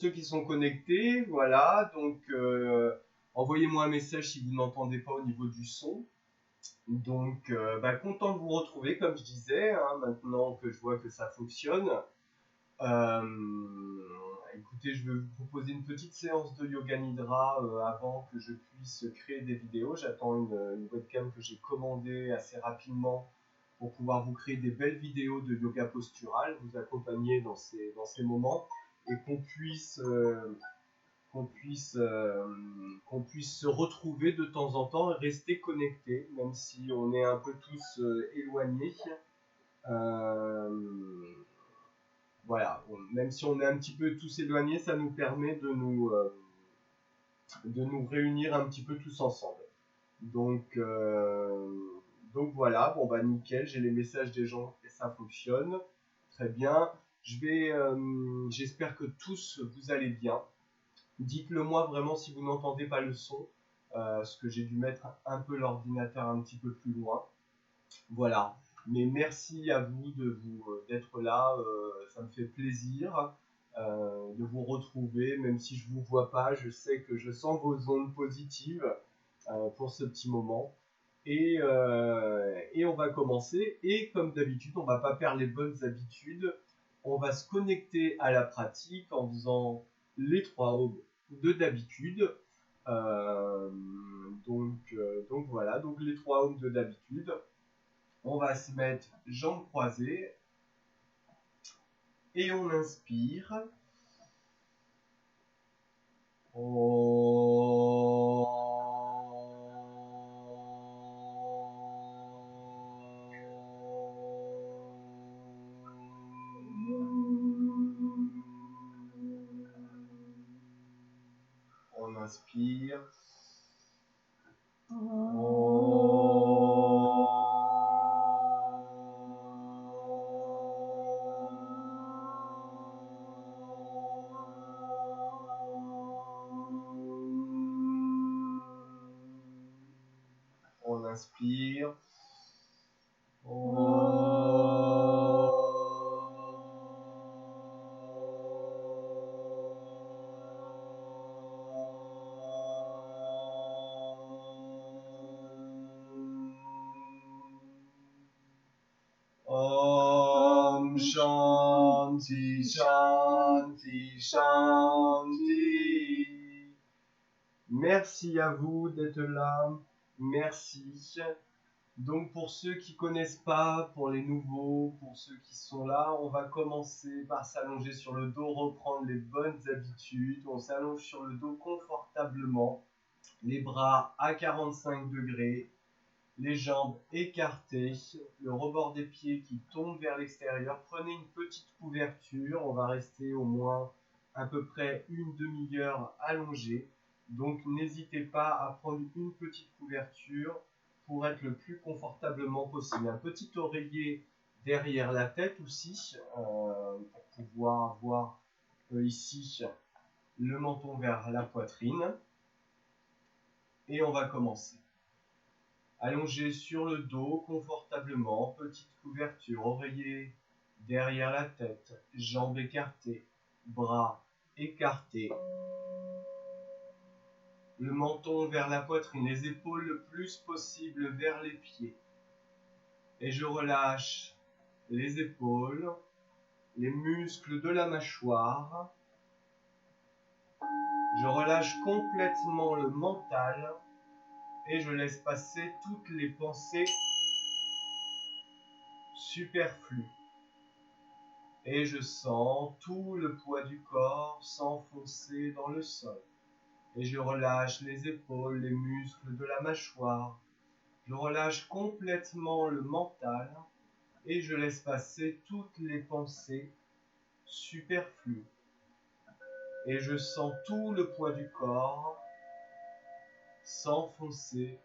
ceux qui sont connectés, voilà, donc envoyez-moi un message si vous n'entendez pas au niveau du son. Donc, content de vous retrouver, comme je disais, hein, maintenant que je vois que ça fonctionne. Écoutez, je vais vous proposer une petite séance de yoga nidra avant que je puisse créer des vidéos. J'attends une webcam que j'ai commandée assez rapidement pour pouvoir vous créer des belles vidéos de yoga postural, vous accompagner dans ces moments et qu'on puisse se retrouver de temps en temps et rester connectés, même si on est un peu tous éloignés. Voilà, même si on est un petit peu tous éloignés, ça nous permet de nous réunir un petit peu tous ensemble. Donc voilà, bon bah nickel, j'ai les messages des gens et ça fonctionne. Très bien. J'espère que tous vous allez bien. Dites-le moi vraiment si vous n'entendez pas le son, parce que j'ai dû mettre un peu l'ordinateur un petit peu plus loin. Voilà. Mais merci à vous d'être là, ça me fait plaisir de vous retrouver, même si je ne vous vois pas, je sais que je sens vos ondes positives pour ce petit moment. Et on va commencer. Et comme d'habitude, on ne va pas perdre les bonnes habitudes. On va se connecter à la pratique en faisant les 3 ohms de d'habitude. Donc voilà, donc les 3 ohms de d'habitude. On va se mettre jambes croisées et on inspire. On inspire. On inspire. Om Shanti Shanti Shanti. Merci à vous d'être là. Merci. Donc pour ceux qui ne connaissent pas, pour les nouveaux, pour ceux qui sont là, on va commencer par s'allonger sur le dos, reprendre les bonnes habitudes. On s'allonge sur le dos confortablement, les bras à 45 degrés, les jambes écartées, le rebord des pieds qui tombe vers l'extérieur. Prenez une petite couverture, on va rester au moins à peu près une demi-heure allongé. Donc n'hésitez pas à prendre une petite couverture pour être le plus confortablement possible. Un petit oreiller derrière la tête aussi, pour pouvoir avoir ici le menton vers la poitrine. Et on va commencer. Allongé sur le dos confortablement, petite couverture, oreiller derrière la tête, jambes écartées, bras écartés. Le menton vers la poitrine, les épaules le plus possible vers les pieds. Et je relâche les épaules, les muscles de la mâchoire. Je relâche complètement le mental et je laisse passer toutes les pensées superflues. Et je sens tout le poids du corps s'enfoncer dans le sol. Et je relâche les épaules, les muscles de la mâchoire. Je relâche complètement le mental et je laisse passer toutes les pensées superflues. Et je sens tout le poids du corps s'enfoncer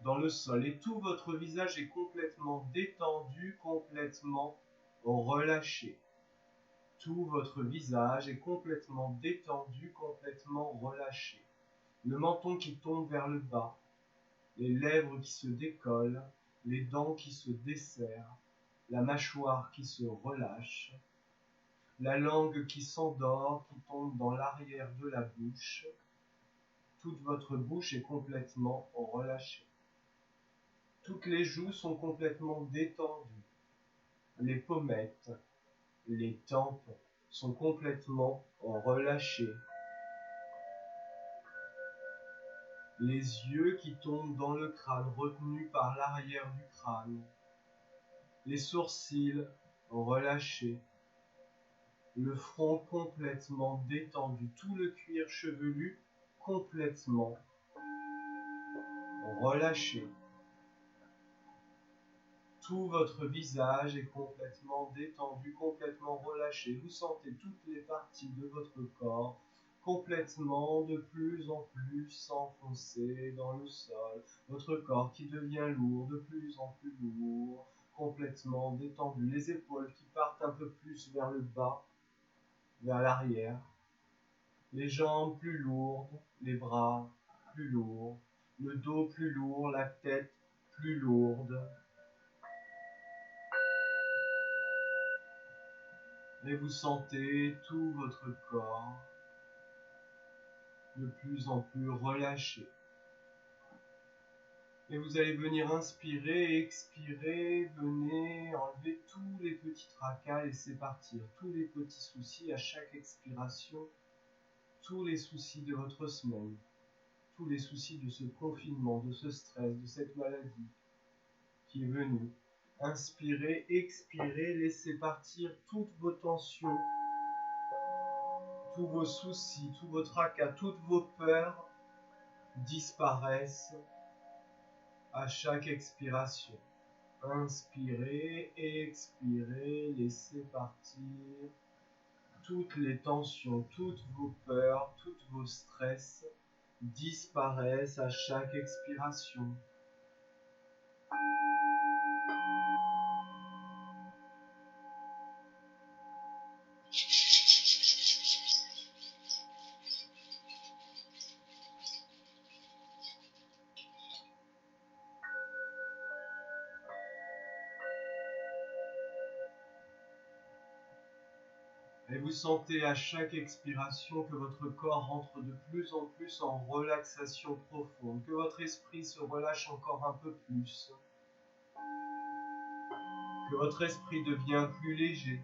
dans le sol. Et tout votre visage est complètement détendu, complètement relâché. Tout votre visage est complètement détendu, complètement relâché. Le menton qui tombe vers le bas, les lèvres qui se décollent, les dents qui se desserrent, la mâchoire qui se relâche. la langue qui s'endort, qui tombe dans l'arrière de la bouche. Toute votre bouche est complètement relâchée. Toutes les joues sont complètement détendues. Les pommettes, les tempes sont complètement relâchées. Les yeux qui tombent dans le crâne, retenus par l'arrière du crâne. Les sourcils relâchés. Le front complètement détendu. Tout le cuir chevelu complètement relâché. Tout votre visage est complètement détendu, complètement relâché. Vous sentez toutes les parties de votre corps complètement de plus en plus s'enfoncer dans le sol. Votre corps qui devient lourd, de plus en plus lourd, complètement détendu. Les épaules qui partent un peu plus vers le bas, vers l'arrière. Les jambes plus lourdes, les bras plus lourds, le dos plus lourd, la tête plus lourde. Et vous sentez tout votre corps de plus en plus relâché. Et vous allez venir inspirer et expirer, venez enlever tous les petits tracas, laisser partir tous les petits soucis à chaque expiration, tous les soucis de votre semaine, tous les soucis de ce confinement, de ce stress, de cette maladie qui est venue. Inspirez, expirez, laissez partir toutes vos tensions, tous vos soucis, tous vos tracas, toutes vos peurs disparaissent à chaque expiration. Inspirez, expirez, laissez partir toutes les tensions, toutes vos peurs, tous vos stress disparaissent à chaque expiration. Et vous sentez à chaque expiration que votre corps rentre de plus en plus en relaxation profonde, que votre esprit se relâche encore un peu plus, que votre esprit devient plus léger,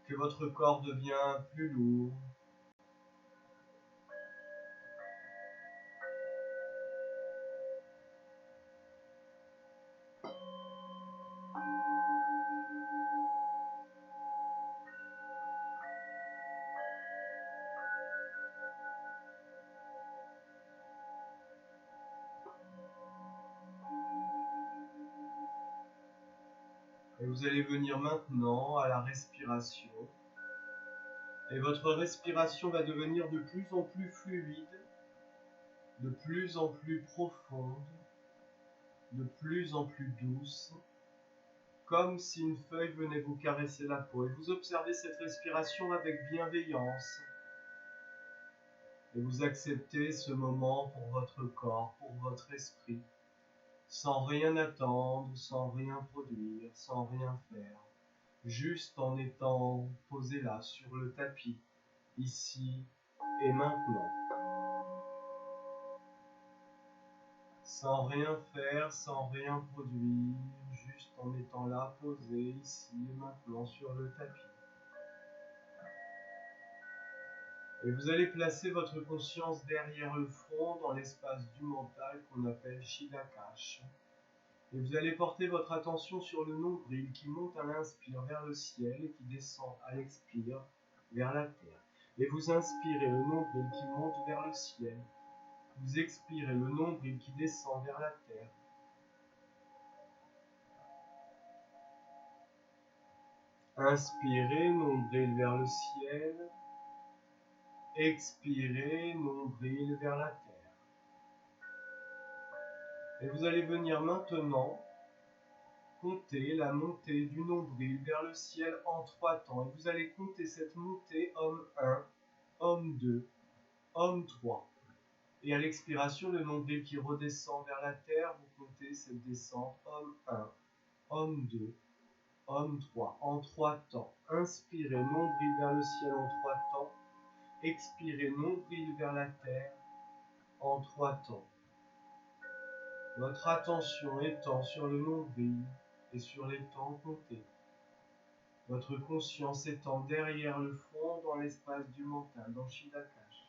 que votre corps devient plus lourd. Et vous allez venir maintenant à la respiration. Et votre respiration va devenir de plus en plus fluide, de plus en plus profonde, de plus en plus douce, comme si une feuille venait vous caresser la peau. Et vous observez cette respiration avec bienveillance. Et vous acceptez ce moment pour votre corps, pour votre esprit, sans rien attendre, sans rien produire, sans rien faire. Juste en étant posé là, sur le tapis, ici et maintenant. Sans rien faire, sans rien produire, juste en étant là, posé ici et maintenant sur le tapis. Et vous allez placer votre conscience derrière le front dans l'espace du mental qu'on appelle Shidakash. Et vous allez porter votre attention sur le nombril qui monte à l'inspire vers le ciel et qui descend à l'expire vers la terre. Et vous inspirez le nombril qui monte vers le ciel. Vous expirez le nombril qui descend vers la terre. Inspirez, nombril vers le ciel. Expirez, nombril vers la terre. Et vous allez venir maintenant compter la montée du nombril vers le ciel en 3 temps. Et vous allez compter cette montée homme 1, homme 2, homme 3. Et à l'expiration, le nombril qui redescend vers la terre, vous comptez cette descente homme 1, homme 2, Homme 3, en 3 temps. Inspirez, nombril vers le ciel en 3 temps. Expirez, nombril vers la terre en 3 temps. Votre attention étant sur le nombril et sur les temps comptés. Votre conscience étant derrière le front dans l'espace du mental, dans Shidakash.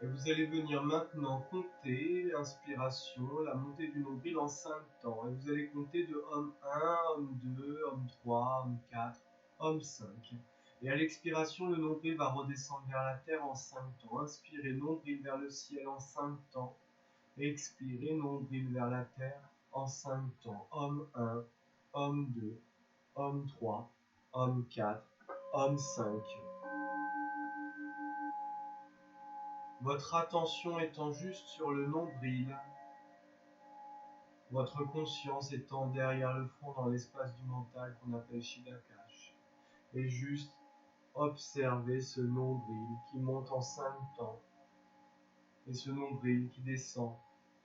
Et vous allez venir maintenant compter l'inspiration, la montée du nombril en 5 temps. Et vous allez compter de homme 1, homme 2, homme 3, homme 4, homme 5. Et à l'expiration, le nombril va redescendre vers la terre en 5 temps. Inspirez, nombril vers le ciel en 5 temps. Expirez, nombril vers la terre en 5 temps. Homme 1, homme 2, homme 3, homme 4, homme 5. Votre attention étant juste sur le nombril, votre conscience étant derrière le front dans l'espace du mental qu'on appelle Shidakash. Et juste observez ce nombril qui monte en 5 temps et ce nombril qui descend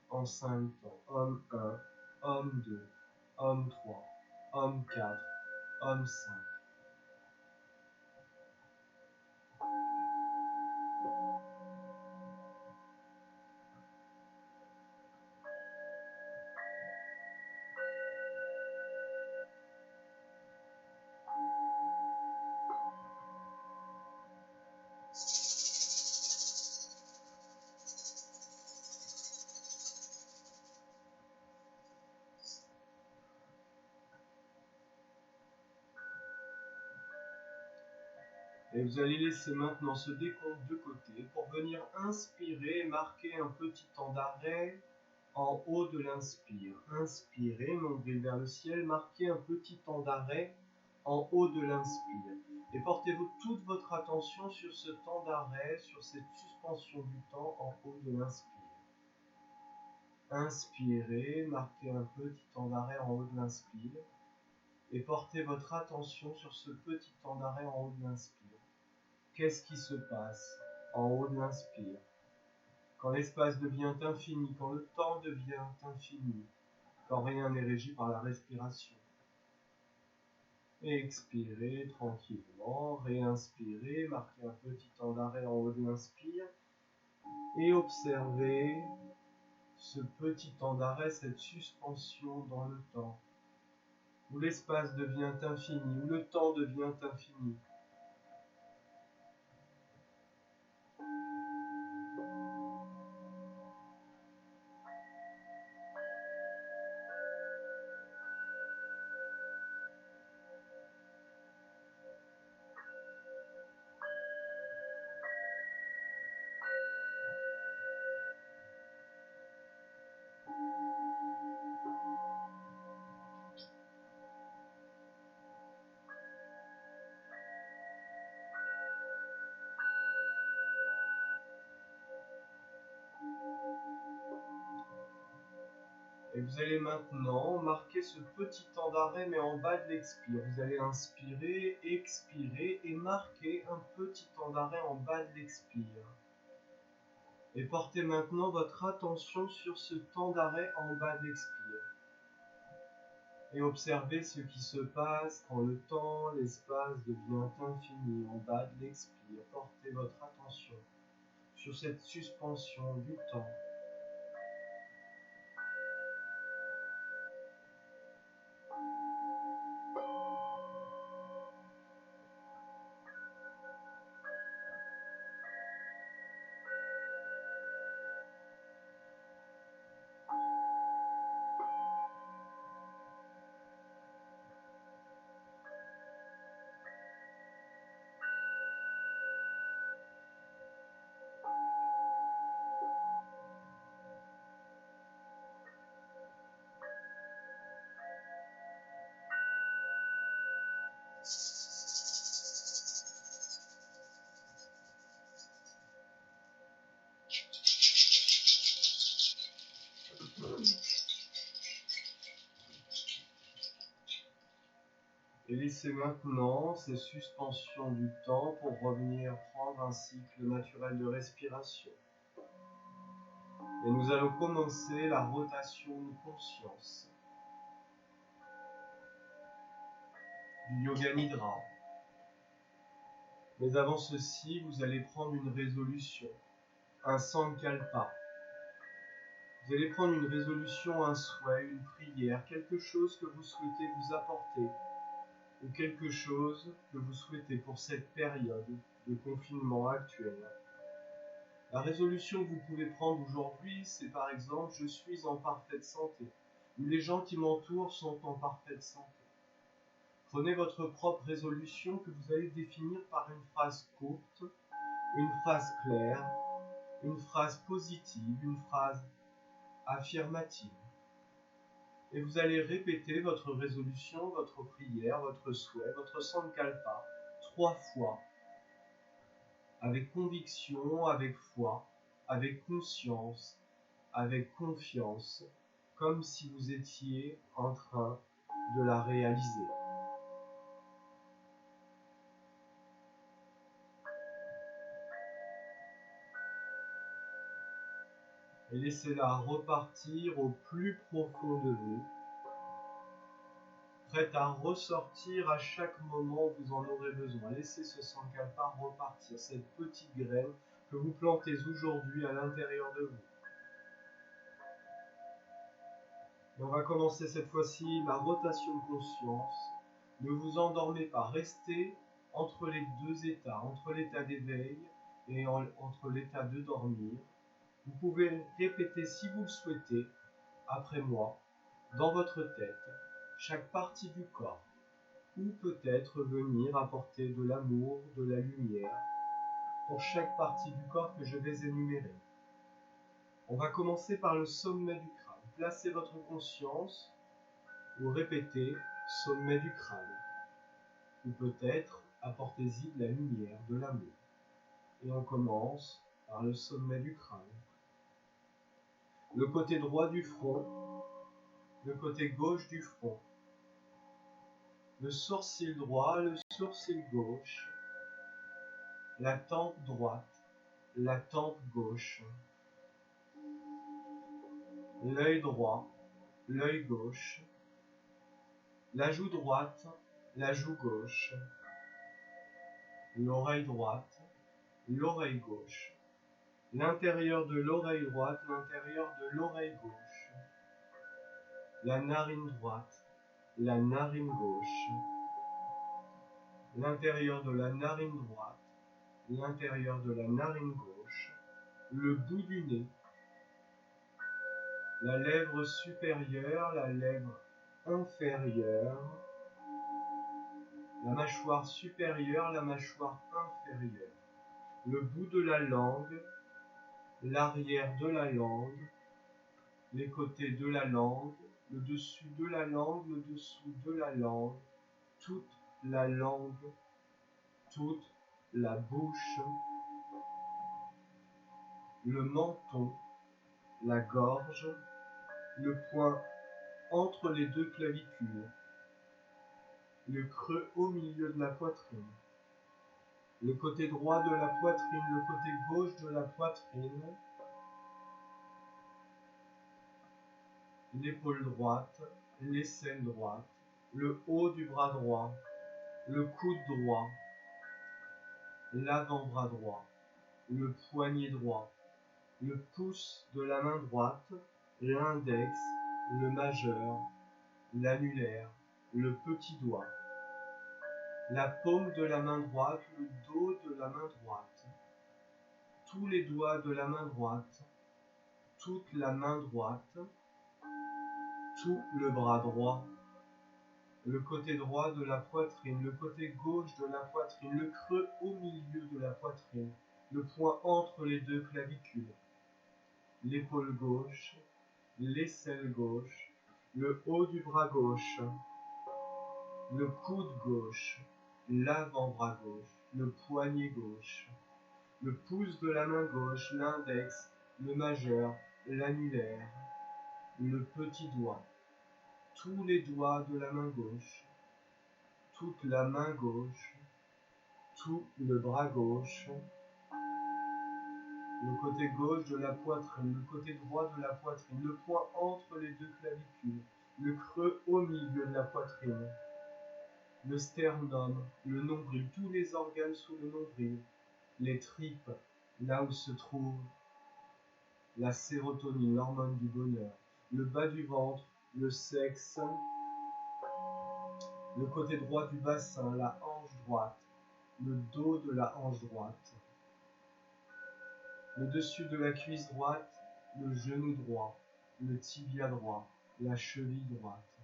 en 5 temps. Homme 1, homme 2, homme 3, homme 4, homme 5. Et vous allez laisser maintenant ce décompte de côté pour venir inspirer et marquer un petit temps d'arrêt en haut de l'inspire. Inspirez, nombril vers le ciel, marquez un petit temps d'arrêt en haut de l'inspire. Et portez-vous toute votre attention sur ce temps d'arrêt, sur cette suspension du temps en haut de l'inspire. Inspirez, marquez un petit temps d'arrêt en haut de l'inspire. Et portez votre attention sur ce petit temps d'arrêt en haut de l'inspire. Qu'est-ce qui se passe en haut de l'inspire? Quand l'espace devient infini, quand le temps devient infini, quand rien n'est régi par la respiration. Expirez tranquillement, réinspirez, marquez un petit temps d'arrêt en haut de l'inspire et observez ce petit temps d'arrêt, cette suspension dans le temps, où l'espace devient infini, où le temps devient infini. Et vous allez maintenant marquer ce petit temps d'arrêt mais en bas de l'expire. Vous allez inspirer, expirer et marquer un petit temps d'arrêt en bas de l'expire. Et portez maintenant votre attention sur ce temps d'arrêt en bas de l'expire. Et observez ce qui se passe quand le temps, l'espace devient infini en bas de l'expire. Portez votre attention sur cette suspension du temps. Et laissez maintenant ces suspensions du temps pour revenir prendre un cycle naturel de respiration. Et nous allons commencer la rotation de conscience du Yoga Nidra. Mais avant ceci, vous allez prendre une résolution, un Sankalpa. Vous allez prendre une résolution, un souhait, une prière, quelque chose que vous souhaitez vous apporter, ou quelque chose que vous souhaitez pour cette période de confinement actuel. La résolution que vous pouvez prendre aujourd'hui, c'est par exemple « Je suis en parfaite santé » ou « Les gens qui m'entourent sont en parfaite santé ». Prenez votre propre résolution que vous allez définir par une phrase courte, une phrase claire, une phrase positive, une phrase affirmative. Et vous allez répéter votre résolution, votre prière, votre souhait, votre Sankalpa 3 fois, avec conviction, avec foi, avec conscience, avec confiance, comme si vous étiez en train de la réaliser. Et laissez-la repartir au plus profond de vous, prête à ressortir à chaque moment où vous en aurez besoin. Laissez ce Sankalpa repartir, cette petite graine que vous plantez aujourd'hui à l'intérieur de vous. Et on va commencer cette fois-ci la rotation de conscience. Ne vous endormez pas, restez entre les deux états, entre l'état d'éveil et entre l'état de dormir. Vous pouvez répéter si vous le souhaitez, après moi, dans votre tête, chaque partie du corps, ou peut-être venir apporter de l'amour, de la lumière, pour chaque partie du corps que je vais énumérer. On va commencer par le sommet du crâne. Placez votre conscience, ou répétez sommet du crâne, ou peut-être apportez-y de la lumière, de l'amour. Et on commence par le sommet du crâne. Le côté droit du front, le côté gauche du front, le sourcil droit, le sourcil gauche, la tempe droite, la tempe gauche, l'œil droit, l'œil gauche, la joue droite, la joue gauche, l'oreille droite, l'oreille gauche, l'intérieur de l'oreille droite, l'intérieur de l'oreille gauche, la narine droite, la narine gauche, l'intérieur de la narine droite, l'intérieur de la narine gauche, le bout du nez, la lèvre supérieure, la lèvre inférieure, la mâchoire supérieure, la mâchoire inférieure, le bout de la langue, l'arrière de la langue, les côtés de la langue, le dessus de la langue, le dessous de la langue, toute la langue, toute la bouche, le menton, la gorge, le point entre les deux clavicules, le creux au milieu de la poitrine, le côté droit de la poitrine, le côté gauche de la poitrine, l'épaule droite, l'aisselle droite, le haut du bras droit, le coude droit, l'avant-bras droit, le poignet droit, le pouce de la main droite, l'index, le majeur, l'annulaire, le petit doigt, la paume de la main droite, le dos de la main droite, tous les doigts de la main droite, toute la main droite, tout le bras droit, le côté droit de la poitrine, le côté gauche de la poitrine, le creux au milieu de la poitrine, le point entre les deux clavicules, l'épaule gauche, l'aisselle gauche, le haut du bras gauche, le coude gauche, l'avant-bras gauche, le poignet gauche, le pouce de la main gauche, l'index, le majeur, l'annulaire, le petit doigt, tous les doigts de la main gauche, toute la main gauche, tout le bras gauche, le côté gauche de la poitrine, le côté droit de la poitrine, le point entre les deux clavicules, le creux au milieu de la poitrine, le sternum, le nombril, tous les organes sous le nombril, les tripes, là où se trouve la sérotonine, l'hormone du bonheur, le bas du ventre, le sexe, le côté droit du bassin, la hanche droite, le dos de la hanche droite, le dessus de la cuisse droite, le genou droit, le tibia droit, la cheville droite,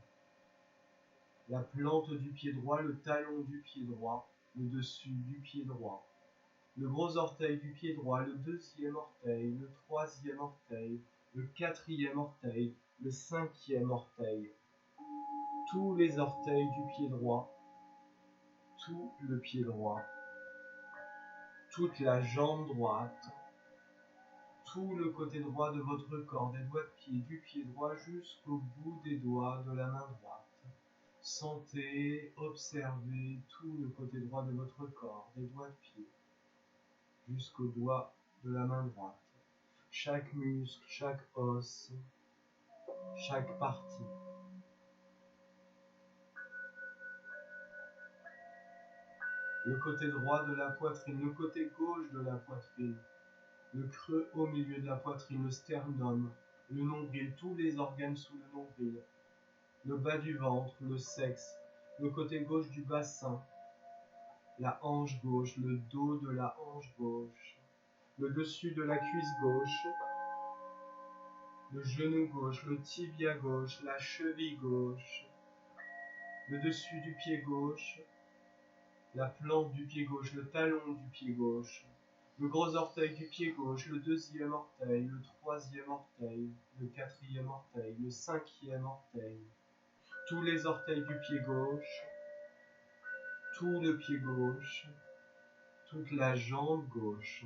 la plante du pied droit, le talon du pied droit, le dessus du pied droit, le gros orteil du pied droit, le deuxième orteil, le troisième orteil, le quatrième orteil, le cinquième orteil, tous les orteils du pied droit, tout le pied droit, toute la jambe droite, tout le côté droit de votre corps, des doigts de pied, du pied droit jusqu'au bout des doigts de la main droite. Sentez, observez tout le côté droit de votre corps, des doigts de pied, jusqu'au doigt de la main droite. Chaque muscle, chaque os, chaque partie. Le côté droit de la poitrine, le côté gauche de la poitrine, le creux au milieu de la poitrine, le sternum, le nombril, tous les organes sous le nombril, le bas du ventre, le sexe, le côté gauche du bassin, la hanche gauche, le dos de la hanche gauche, le dessus de la cuisse gauche, le genou gauche, le tibia gauche, la cheville gauche, le dessus du pied gauche, la plante du pied gauche, le talon du pied gauche, le gros orteil du pied gauche, le deuxième orteil, le troisième orteil, le quatrième orteil, le cinquième orteil, tous les orteils du pied gauche, tout le pied gauche, toute la jambe gauche,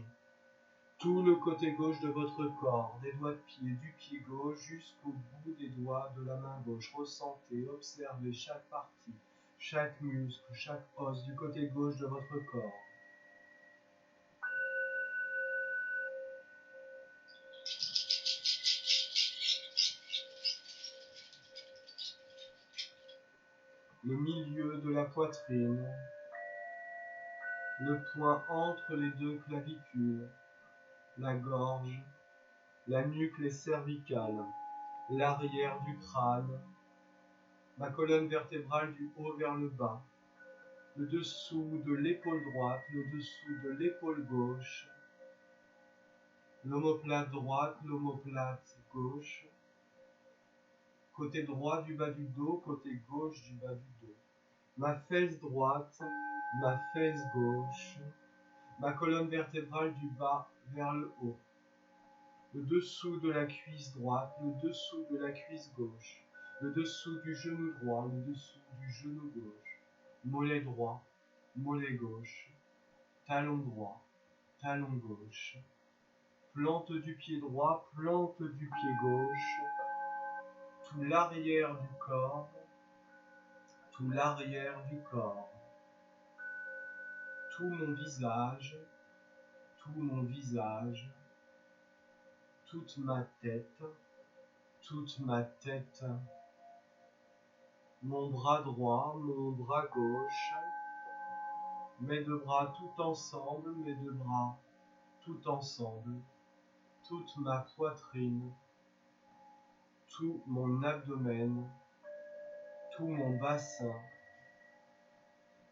tout le côté gauche de votre corps, des doigts de pied, du pied gauche jusqu'au bout des doigts de la main gauche. Ressentez, observez chaque partie, chaque muscle, chaque os du côté gauche de votre corps. Le milieu de la poitrine, le point entre les deux clavicules, la gorge, la nuque, les cervicales, l'arrière du crâne, la colonne vertébrale du haut vers le bas, le dessous de l'épaule droite, le dessous de l'épaule gauche, l'omoplate droite, l'omoplate gauche, côté droit du bas du dos, côté gauche du bas du dos, ma fesse droite, ma fesse gauche, ma colonne vertébrale du bas vers le haut, le dessous de la cuisse droite, le dessous de la cuisse gauche, le dessous du genou droit, le dessous du genou gauche, mollet droit, mollet gauche, talon droit, talon gauche, plante du pied droit, plante du pied gauche, tout l'arrière du corps, tout l'arrière du corps, tout mon visage, toute ma tête, mon bras droit, mon bras gauche, mes deux bras tout ensemble, mes deux bras tout ensemble, toute ma poitrine, tout mon abdomen, tout mon bassin,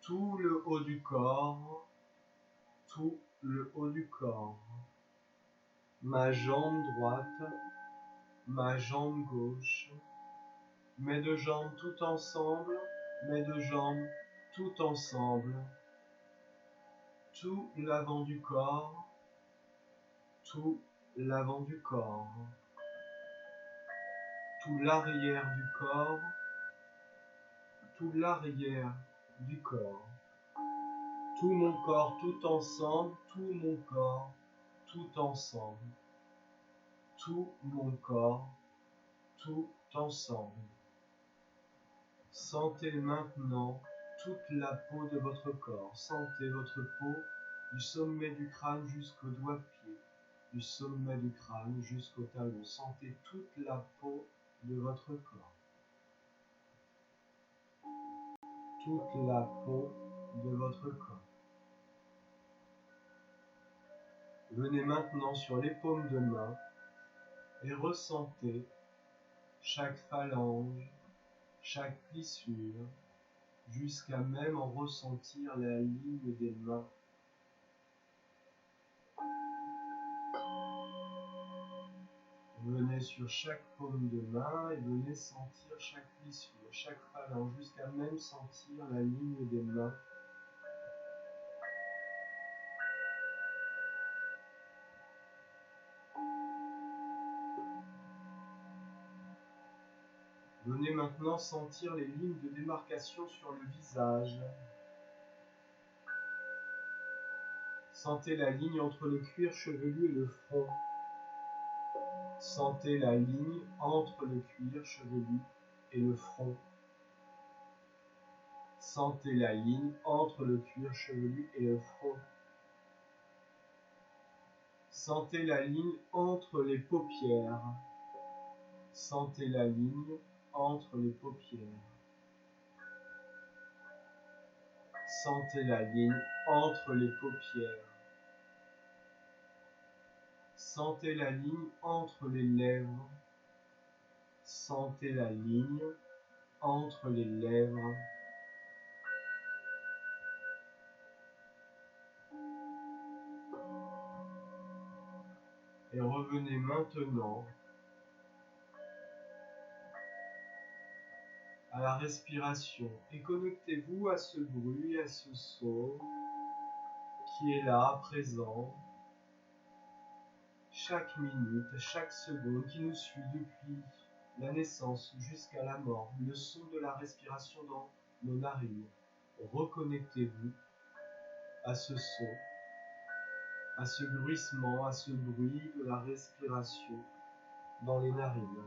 tout le haut du corps, tout le haut du corps, ma jambe droite, ma jambe gauche, mes deux jambes tout ensemble, mes deux jambes tout ensemble, tout l'avant du corps, tout l'avant du corps, tout l'arrière du corps, tout l'arrière du corps, tout mon corps tout ensemble, tout mon corps tout ensemble, tout mon corps tout ensemble. Sentez maintenant toute la peau de votre corps. Sentez votre peau du sommet du crâne jusqu'au doigt de pied, du sommet du crâne jusqu'au talon. Sentez toute la peau de votre corps. Toute la peau de votre corps. Venez maintenant sur les paumes de main et ressentez chaque phalange, chaque plissure, jusqu'à même en ressentir la ligne des mains. Venez sur chaque paume de main et venez sentir chaque plissure, chaque phalange, jusqu'à même sentir la ligne des mains. Venez maintenant sentir les lignes de démarcation sur le visage. Sentez la ligne entre le cuir chevelu et le front. Sentez la ligne entre le cuir chevelu et le front. Sentez la ligne entre le cuir chevelu et le front. Sentez la ligne entre les paupières. Sentez la ligne entre les paupières. Sentez la ligne entre les paupières. Sentez la ligne entre les lèvres. Sentez la ligne entre les lèvres. Et revenez maintenant à la respiration et connectez-vous à ce bruit, à ce son qui est là, présent, chaque minute, chaque seconde qui nous suit depuis la naissance jusqu'à la mort, le son de la respiration dans nos narines. Reconnectez-vous à ce son, à ce bruissement, à ce bruit de la respiration dans les narines.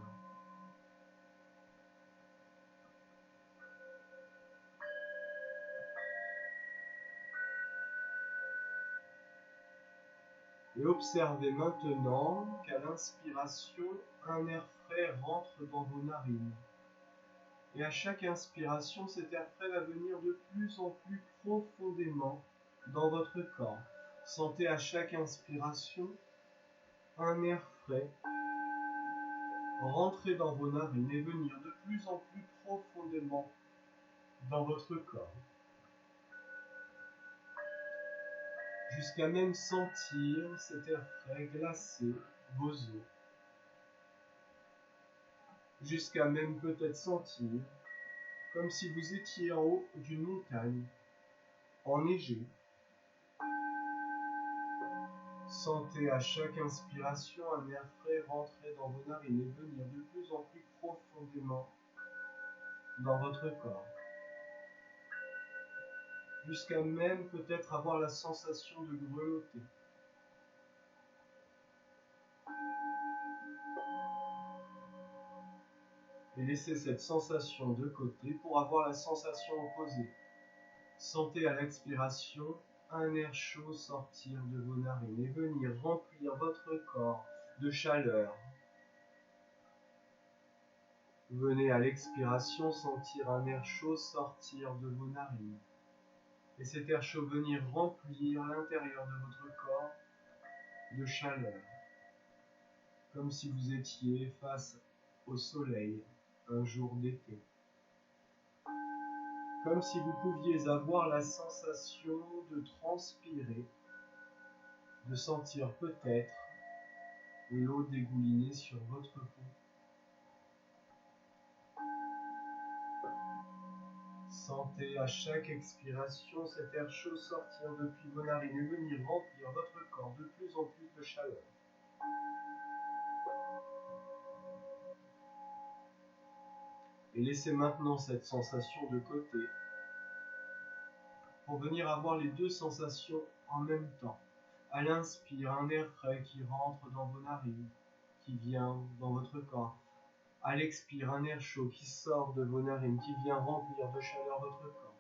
Et observez maintenant qu'à l'inspiration, un air frais rentre dans vos narines. Et à chaque inspiration, cet air frais va venir de plus en plus profondément dans votre corps. Sentez à chaque inspiration un air frais rentrer dans vos narines et venir de plus en plus profondément dans votre corps. Jusqu'à même sentir cet air frais glacer vos os. Jusqu'à même peut-être sentir comme si vous étiez en haut d'une montagne, enneigée. Sentez à chaque inspiration un air frais rentrer dans vos narines et venir de plus en plus profondément dans votre corps. Jusqu'à même peut-être avoir la sensation de grelotter. Et laissez cette sensation de côté pour avoir la sensation opposée. Sentez à l'expiration un air chaud sortir de vos narines et venir remplir votre corps de chaleur. Venez à l'expiration sentir un air chaud sortir de vos narines. Et cet air chaud venir remplir l'intérieur de votre corps de chaleur. Comme si vous étiez face au soleil un jour d'été. Comme si vous pouviez avoir la sensation de transpirer, de sentir peut-être l'eau dégouliner sur votre peau. Sentez à chaque expiration cet air chaud sortir depuis vos narines et venir remplir votre corps de plus en plus de chaleur. Et laissez maintenant cette sensation de côté pour venir avoir les deux sensations en même temps. À l'inspire, un air frais qui rentre dans vos narines, qui vient dans votre corps. À l'expire, un air chaud qui sort de vos narines, qui vient remplir de chaleur votre corps.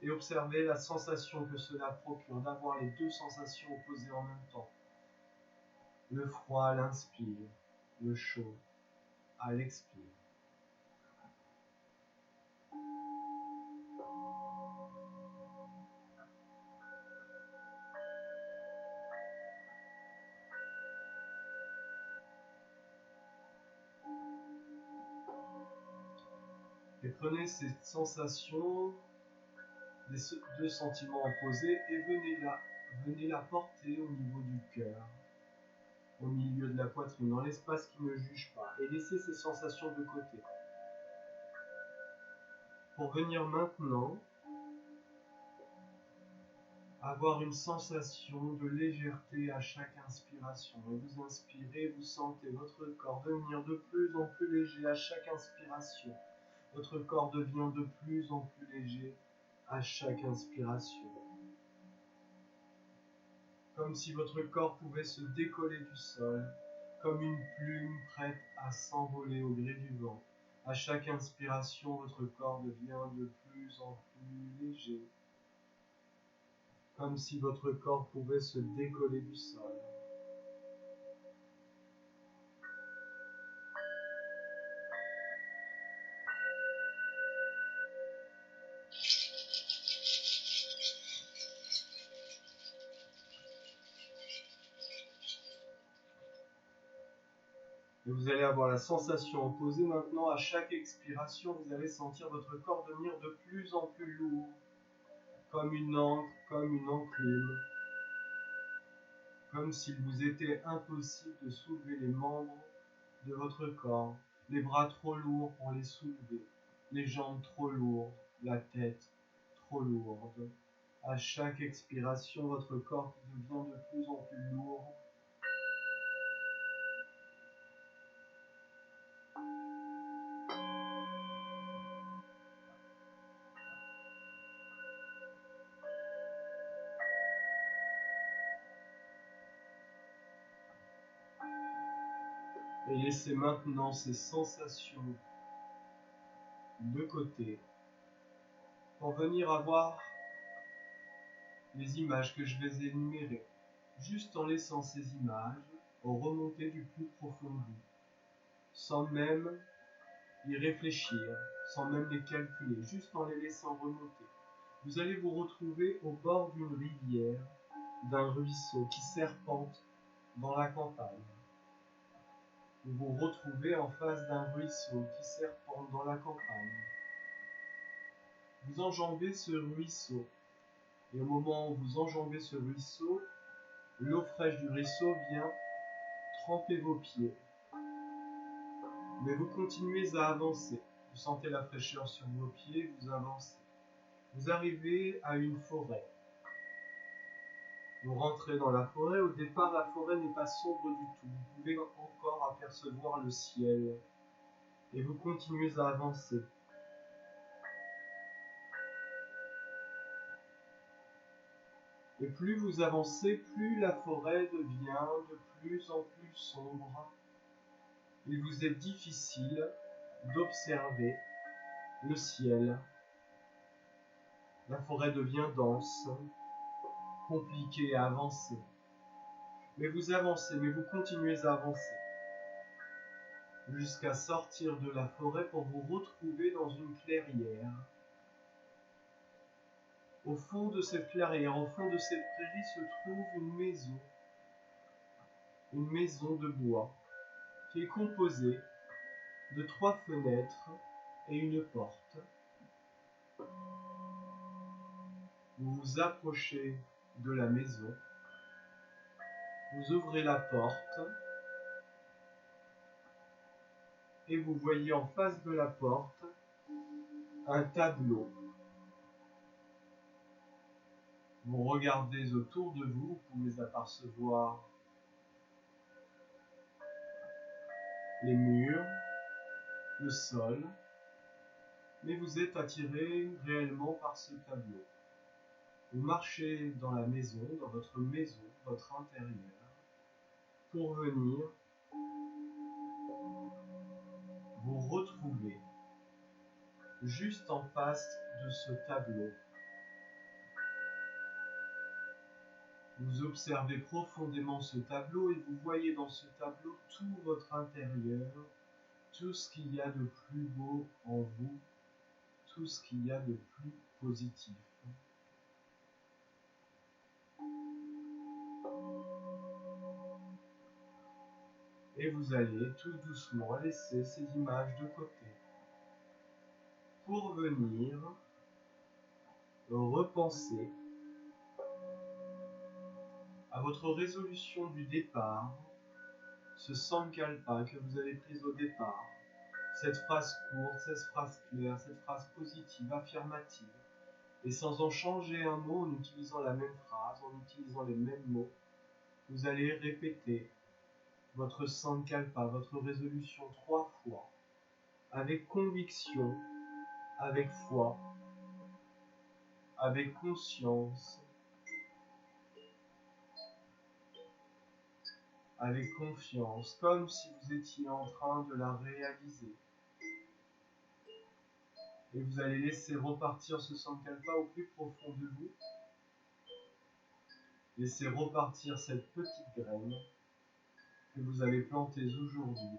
et observez la sensation que cela procure d'avoir les deux sensations opposées en même temps. Le froid à l'inspire, le chaud à l'expire. Et prenez cette sensation des deux sentiments opposés et venez la porter au niveau du cœur, au milieu de la poitrine, dans l'espace qui ne juge pas, et laissez ces sensations de côté. Pour venir maintenant avoir une sensation de légèreté à chaque inspiration. Et vous inspirez, vous sentez votre corps devenir de plus en plus léger à chaque inspiration. Votre corps devient de plus en plus léger à chaque inspiration. Comme si votre corps pouvait se décoller du sol, comme une plume prête à s'envoler au gré du vent. À chaque inspiration, votre corps devient de plus en plus léger, comme si votre corps pouvait se décoller du sol. Et vous allez avoir la sensation opposée maintenant. À chaque expiration, vous allez sentir votre corps devenir de plus en plus lourd, comme une encre, comme une enclume, comme s'il vous était impossible de soulever les membres de votre corps, les bras trop lourds pour les soulever, les jambes trop lourdes, la tête trop lourde. À chaque expiration, votre corps devient de plus en plus lourd. Et laissez maintenant ces sensations de côté pour venir avoir les images que je vais énumérer, juste en laissant ces images remonter du plus profond de vous, sans même y réfléchir, sans même les calculer, juste en les laissant remonter. Vous allez vous retrouver au bord d'une rivière, d'un ruisseau qui serpente dans la campagne. Vous vous retrouvez en face d'un ruisseau qui serpente dans la campagne. Vous enjambez ce ruisseau, et au moment où vous enjambez ce ruisseau, l'eau fraîche du ruisseau vient tremper vos pieds. Mais vous continuez à avancer. Vous sentez la fraîcheur sur vos pieds, vous avancez. Vous arrivez à une forêt. Vous rentrez dans la forêt. Au départ, la forêt n'est pas sombre du tout. Vous pouvez encore apercevoir le ciel. Et vous continuez à avancer. Et plus vous avancez, plus la forêt devient de plus en plus sombre. Il vous est difficile d'observer le ciel. La forêt devient dense, compliquée à avancer. Mais vous avancez, mais vous continuez à avancer. Jusqu'à sortir de la forêt pour vous retrouver dans une clairière. Au fond de cette clairière, au fond de cette prairie se trouve une maison de bois, qui est composée de 3 fenêtres et une porte. Vous vous approchez de la maison, vous ouvrez la porte et vous voyez en face de la porte un tableau. Vous regardez autour de vous, vous pouvez apercevoir les murs, le sol, mais vous êtes attiré réellement par ce tableau. Vous marchez dans la maison, dans votre maison, votre intérieur, pour venir vous retrouver juste en face de ce tableau. Vous observez profondément ce tableau et vous voyez dans ce tableau tout votre intérieur, tout ce qu'il y a de plus beau en vous, tout ce qu'il y a de plus positif. Et vous allez tout doucement laisser ces images de côté pour venir repenser à votre résolution du départ, ce sankalpa que vous avez pris au départ, cette phrase courte, cette phrase claire, cette phrase positive, affirmative, et sans en changer un mot en utilisant la même phrase, en utilisant les mêmes mots, vous allez répéter votre sankalpa, votre résolution 3 fois, avec conviction, avec foi, avec conscience, avec confiance, comme si vous étiez en train de la réaliser. Et vous allez laisser repartir ce sankalpa au plus profond de vous. Laissez repartir cette petite graine que vous avez plantée aujourd'hui.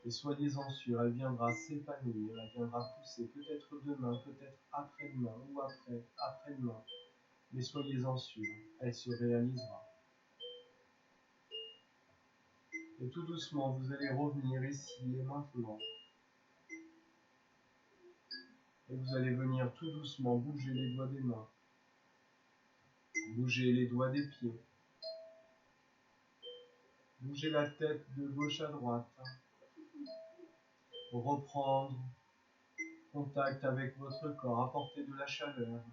Et soyez-en sûr, elle viendra s'épanouir, elle viendra pousser, peut-être demain, peut-être après-demain, ou après-demain. Mais soyez-en sûr, elle se réalisera. Et tout doucement, vous allez revenir ici et maintenant. Et vous allez venir tout doucement bouger les doigts des mains. Bouger les doigts des pieds. Bouger la tête de gauche à droite. Reprendre contact avec votre corps, apporter de la chaleur.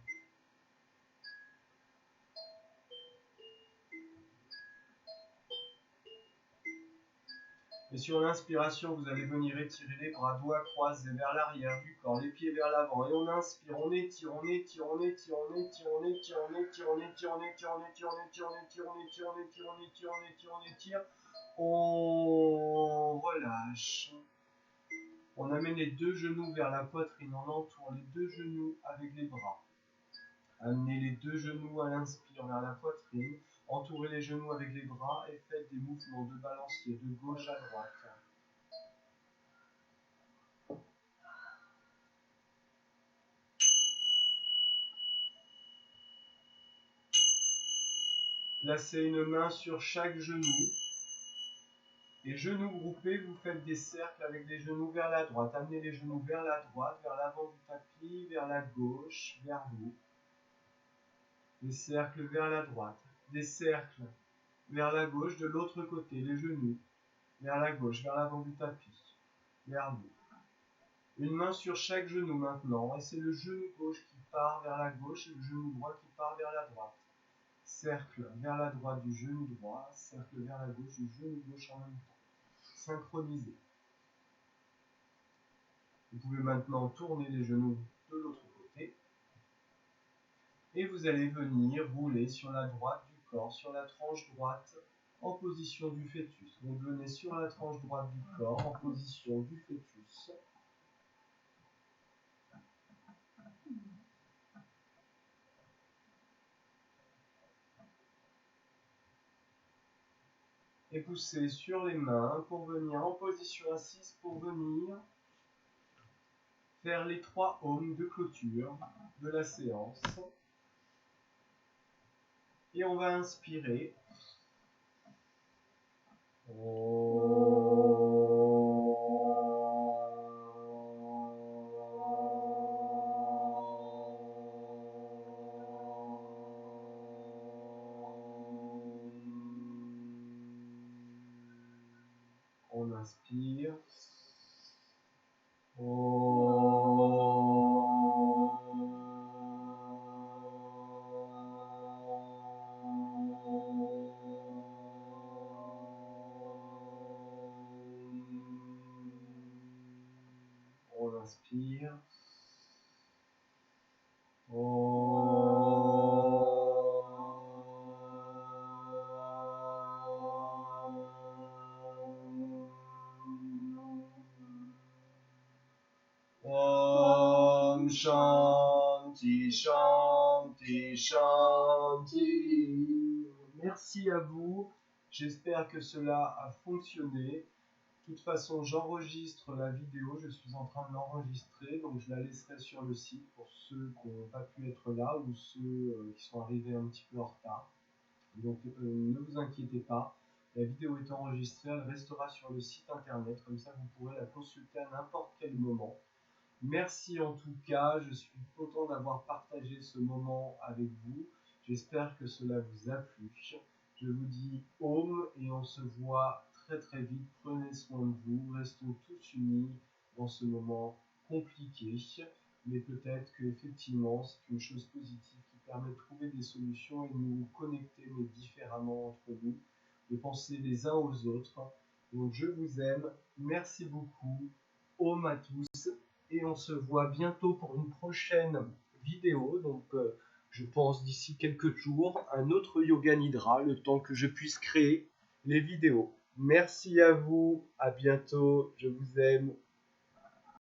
Et sur l'inspiration, vous allez venir étirer les bras, doigts croisés vers l'arrière du corps, les pieds vers l'avant. Et on inspire, on étire, on étire, on étire, on étire, on étire, on étire, on étire, on étire, on étire, on étire, on étire, on étire, on étire, on étire, on étire, on étire. On relâche. On amène les deux genoux vers la poitrine, on entoure les deux genoux avec les bras. Amenez les deux genoux à l'inspire vers la poitrine. Entourez les genoux avec les bras et faites des mouvements de balancier de gauche à droite. Placez une main sur chaque genou. Et genoux groupés, vous faites des cercles avec les genoux vers la droite. Amenez les genoux vers la droite, vers l'avant du tapis, vers la gauche, vers vous. Des cercles vers la droite. Des cercles vers la gauche de l'autre côté, les genoux. Vers la gauche, vers l'avant du tapis. Vers vous. Une main sur chaque genou maintenant, et c'est le genou gauche qui part vers la gauche et le genou droit qui part vers la droite. Cercle vers la droite du genou droit, cercle vers la gauche du genou gauche en même temps. Synchronisé. Vous pouvez maintenant tourner les genoux de l'autre côté. Et vous allez venir rouler sur la droite du corps, sur la tranche droite, en position du fœtus. Donc venez sur la tranche droite du corps, en position du fœtus. Et poussez sur les mains pour venir en position assise, pour venir faire les 3 ohms de clôture de la séance. Et on va inspirer. On inspire. On inspire. Om Shanti Shanti Shanti. Merci à vous. J'espère que cela a fonctionné. De toute façon, j'enregistre la vidéo, je suis en train de l'enregistrer, donc je la laisserai sur le site pour ceux qui n'ont pas pu être là ou ceux qui sont arrivés un petit peu en retard. Donc ne vous inquiétez pas, la vidéo est enregistrée, elle restera sur le site internet, comme ça vous pourrez la consulter à n'importe quel moment. Merci en tout cas, je suis content d'avoir partagé ce moment avec vous. J'espère que cela vous a plu. Je vous dis home et on se voit très vite. Prenez soin de vous, restons tous unis dans ce moment compliqué. Mais peut-être qu'effectivement c'est une chose positive qui permet de trouver des solutions et de nous connecter mais différemment entre nous, de penser les uns aux autres. Donc je vous aime, merci beaucoup, home à tous et on se voit bientôt pour une prochaine vidéo. Donc je pense d'ici quelques jours, un autre Yoga Nidra, le temps que je puisse créer les vidéos. Merci à vous, à bientôt, je vous aime.